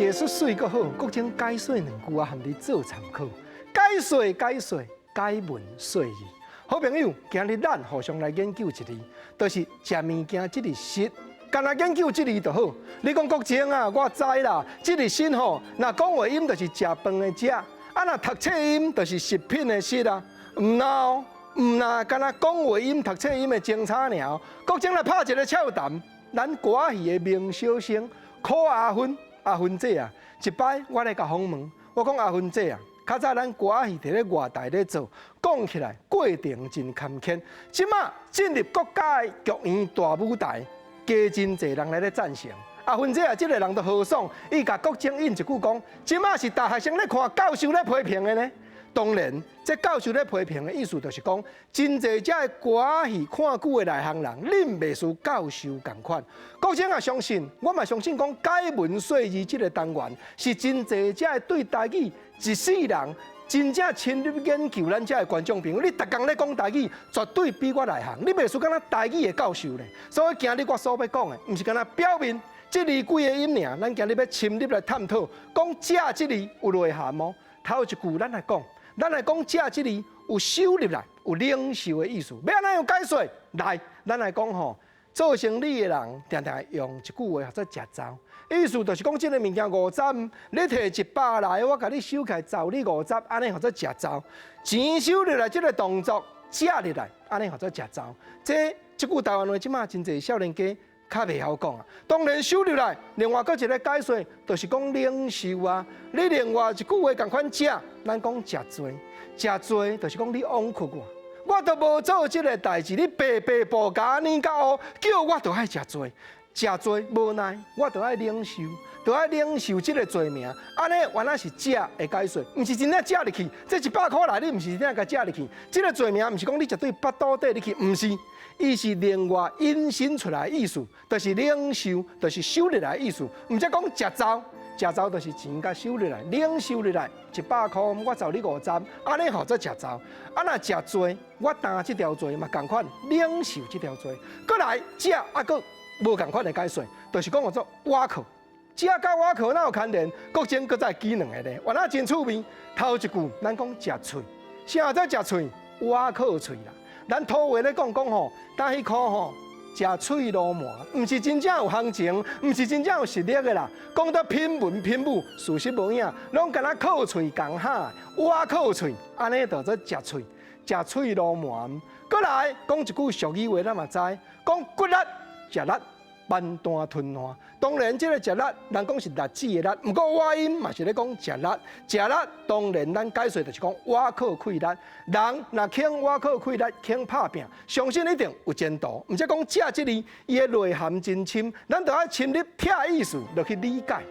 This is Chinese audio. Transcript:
艺术水阁好，国情解说两句啊，含你做参考。解说，解文说义。好朋友，今日咱互相来研究一字，就是食物件这字实。干那研究这字就好。你讲国情啊，我知啦。这字实吼，那讲话音就是食饭的食，啊那读册音就是食品的食啊。唔那，干那讲话音、读册音的精差尔。国情来拍一个俏谈，咱歌戏的名小生柯阿芬。阿芬姐啊，一摆我来甲访问，我讲阿芬姐啊，较早咱歌戏伫咧外台咧做，讲起来过程真坎坷。即马进入国家的剧院大舞台，加真侪人来咧赞成。阿芬姐啊，即个人都豪爽，伊甲国政印一句讲，即马是大学生咧看，教授咧批评的呢。当然，这教授咧批评的意思就是讲，真侪只的歌戏看久的内行人，恁袂输教授同款。国政也相信，我嘛相信讲解文说义这个单元是真侪只的对台语一世人真正深入研究咱这的观众朋友。你逐工咧讲台语，绝对比我内行，你袂输敢若台语的教授咧。所以今日我所要讲的，毋是敢若表面这里几个音尔，咱今日要深入来探讨，讲这这里有内涵无？头一句咱来讲。咱来讲，这字里有收入来，有领受的意思。要安怎样解说？来，咱来讲吼，做生意的人常常用一句话叫做“食招”，意思就是讲，这个物件50，你摕100来，我甲你收起来找你50，安尼叫做“食招”。钱收入来，这个动作借入来，安尼叫做“食招”。这句台湾话，即马真侪少年家较袂晓讲啊。当然收入来，另外搁一个解说，就是讲领受啊。你另外一句话共款食。咱讲食罪，食罪就是讲你枉屈我，我都无做这个代志，你白白报答你甲我，叫我都爱食罪，食罪无奈，我都爱领受，都爱领受这个罪名。安尼原来是食的解说，唔是真正食入去。这100块来，你唔是真正甲食入去。这个罪名唔是讲你绝对巴肚底入去，唔是，伊是另外引申出来的意思，就是领受，就是收入来的意思，唔则讲食糟。食糟就是钱甲收入来，领收入来100块，我找你50，安尼号做食糟。啊，若食罪，我担这条罪嘛，共款领受这条罪。过来食啊，个无共款的解说，就是讲叫做挖口。食甲挖口哪有牵连？国情搁再记两个咧，原来真趣味。头一句咱讲食喙，啥叫食喙？挖口喙啦。咱土话咧讲吼，但迄颗吼。食喙罗麻，唔是真正有行情，唔是真正有实力的啦。讲到品文品武，事实无影，拢敢若靠喙讲哈，挖靠喙，安尼就做食喙，食喙罗麻。过来讲一句俗语话，咱嘛知，讲骨力食力，万弹吞烂。当然，这个食力，人讲是力子的力，不过话音嘛是咧讲食力，食力当然咱解说就是讲瓦靠溃力。人若肯瓦靠溃力，肯拍拼，相信一定有前途。唔则讲食这里，伊的内涵真深，咱就要深入听意思，就去理解。